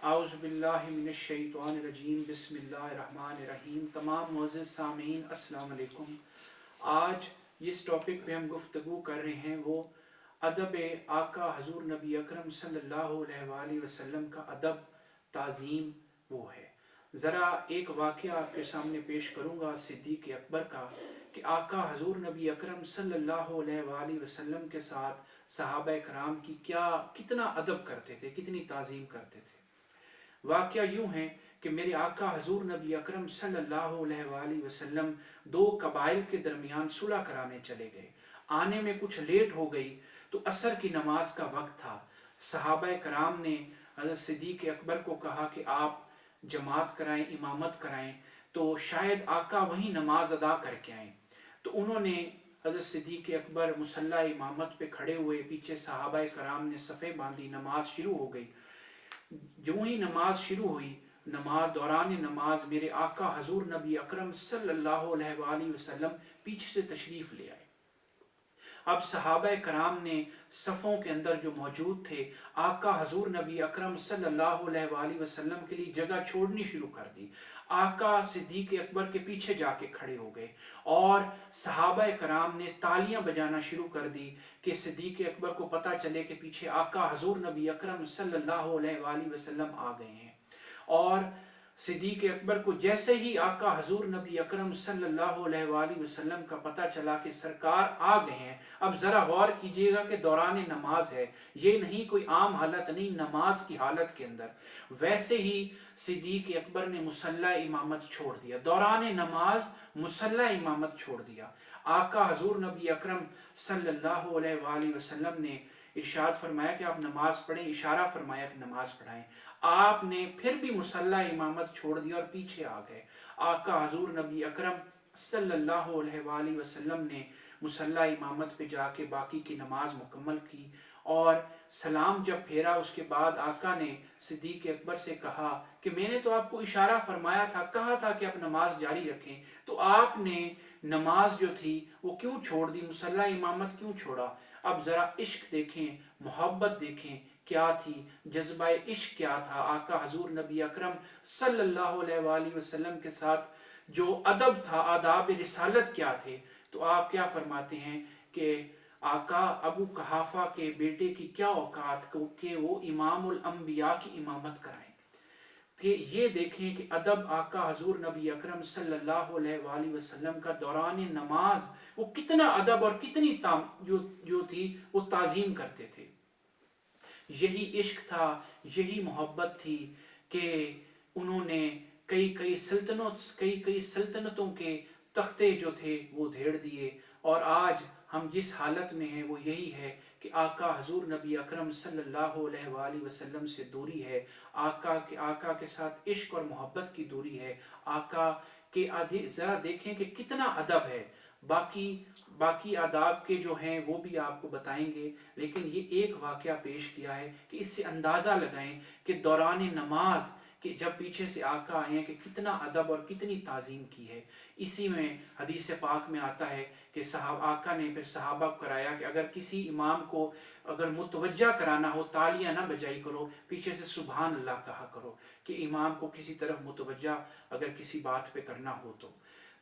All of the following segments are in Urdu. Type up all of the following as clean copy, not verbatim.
اعوذ باللہ من الشیطان الرجیم بسم اللہ الرحمن الرحیم۔ تمام معزز سامعین السلام علیکم۔ آج جس ٹاپک پہ ہم گفتگو کر رہے ہیں وہ ادب آقا حضور نبی اکرم صلی اللہ علیہ وآلہ وسلم کا ادب، تعظیم وہ ہے۔ ذرا ایک واقعہ آپ کے سامنے پیش کروں گا صدیق اکبر کا، کہ آقا حضور نبی اکرم صلی اللہ علیہ وآلہ وسلم کے ساتھ صحابہ کرام کی کتنا ادب کرتے تھے، کتنی تعظیم کرتے تھے۔ واقعہ یوں ہے کہ میرے آقا حضور نبی اکرم صلی اللہ علیہ وآلہ وسلم دو قبائل کے درمیان صلح کرانے چلے گئے۔ آنے میں کچھ لیٹ ہو گئی تو عصر کی نماز کا وقت تھا۔ صحابہ کرام نے حضرت صدیق اکبر کو کہا کہ آپ جماعت کرائیں، امامت کرائیں، تو شاید آقا وہیں نماز ادا کر کے آئیں۔ تو انہوں نے حضرت صدیق اکبر مصلی امامت پہ کھڑے ہوئے، پیچھے صحابہ کرام نے صفیں باندھی، نماز شروع ہو گئی۔ جو ہی نماز شروع ہوئی، دوران نماز میرے آقا حضور نبی اکرم صلی اللہ علیہ وآلہ وسلم پیچھے سے تشریف لے آئے۔ اب صحابہ کرام نے صفوں کے اندر جو موجود تھے، آقا حضور نبی اکرم صلی اللہ علیہ وآلہ وسلم کے لیے جگہ چھوڑنی شروع کر دی۔ آقا صدیق اکبر کے پیچھے جا کے کھڑے ہو گئے اور صحابہ کرام نے تالیاں بجانا شروع کر دی کہ صدیق اکبر کو پتہ چلے کہ پیچھے آقا حضور نبی اکرم صلی اللہ علیہ وآلہ وسلم آ گئے ہیں۔ اور صدیق اکبر کو جیسے ہی آقا حضور نبی اکرم صلی اللہ علیہ وآلہ وسلم کا پتہ چلا کہ سرکار آ گئے ہیں، اب ذرا غور کیجئے گا کہ دوران نماز ہے، یہ نہیں کوئی عام حالت نہیں، نماز کی حالت کے اندر، ویسے ہی صدیق اکبر نے مصلی امامت چھوڑ دیا، دوران نماز مصلی امامت چھوڑ دیا۔ آقا حضور نبی اکرم صلی اللہ علیہ وآلہ وسلم نے ارشاد فرمایا کہ آپ نماز پڑھیں، اشارہ فرمایا کہ نماز پڑھائیں۔ آپ نے پھر بھی مصلی امامت چھوڑ دیا اور پیچھے آ گئے۔ آقا حضور نبی اکرم صلی اللہ علیہ وآلہ وسلم نے مصلی امامت پہ جا کے باقی کی نماز مکمل کی اور سلام جب پھیرا، اس کے بعد آقا نے صدیق اکبر سے کہا کہ میں نے تو آپ کو اشارہ فرمایا تھا، کہا تھا کہ آپ نماز جاری رکھیں، تو آپ نے نماز جو تھی وہ کیوں چھوڑ دی، مصلی امامت کیوں چھوڑا؟ اب ذرا عشق دیکھیں، محبت دیکھیں کیا تھی، جذبہ عشق کیا تھا آقا حضور نبی اکرم صلی اللہ علیہ وآلہ وسلم کے ساتھ جو ادب تھا، آداب رسالت کیا تھے۔ تو آپ کیا فرماتے ہیں کہ آقا ابو قحافہ کے بیٹے کی کیا اوقات کہ وہ امام الانبیاء کی امامت کرائیں۔ کہ یہ دیکھیں کہ ادب آقا حضور نبی اکرم صلی اللہ علیہ وآلہ وسلم کا دوران نماز وہ کتنا ادب اور کتنی جو تھی وہ تعظیم کرتے تھے۔ یہی عشق تھا، یہی محبت تھی کہ انہوں نے کئی سلطنتوں کے تختے جو تھے وہ دھیڑ دیے، اور آج ہم جس حالت میں ہیں وہ یہی ہے کہ آقا حضور نبی اکرم صلی اللہ علیہ وآلہ وسلم سے دوری ہے، آقا کے ساتھ عشق اور محبت کی دوری ہے۔ آقا کے ذرا دیکھیں کہ کتنا ادب ہے، باقی آداب کے جو ہیں وہ بھی آپ کو بتائیں گے، لیکن یہ ایک واقعہ پیش کیا ہے کہ اس سے اندازہ لگائیں کہ دوران نماز کہ جب پیچھے سے آقا آئے ہیں کہ کتنا ادب اور کتنی تعظیم کی ہے۔ اسی میں حدیث پاک میں آتا ہے کہ آقا نے پھر صحابہ کو کرایا کہ اگر کسی امام کو اگر متوجہ کرانا ہو، تالیاں نہ بجائی کرو، پیچھے سے سبحان اللہ کہا کرو، کہ امام کو کسی طرف متوجہ اگر کسی بات پہ کرنا ہو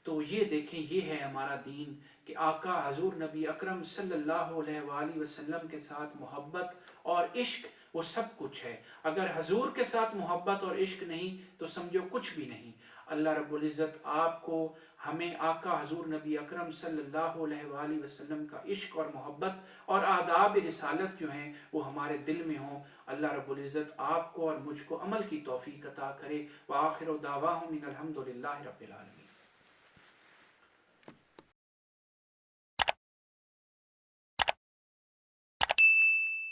تو یہ دیکھیں، یہ ہے ہمارا دین کہ آقا حضور نبی اکرم صلی اللہ علیہ وآلہ وسلم کے ساتھ محبت اور عشق وہ سب کچھ ہے۔ اگر حضور کے ساتھ محبت اور عشق نہیں تو سمجھو کچھ بھی نہیں۔ اللہ رب العزت آپ کو، ہمیں آقا حضور نبی اکرم صلی اللہ علیہ وآلہ وسلم کا عشق اور محبت اور آداب رسالت جو ہیں وہ ہمارے دل میں ہوں۔ اللہ رب العزت آپ کو اور مجھ کو عمل کی توفیق عطا کرے۔ وآخر دعواہم ان الحمد للہ رب العالمین۔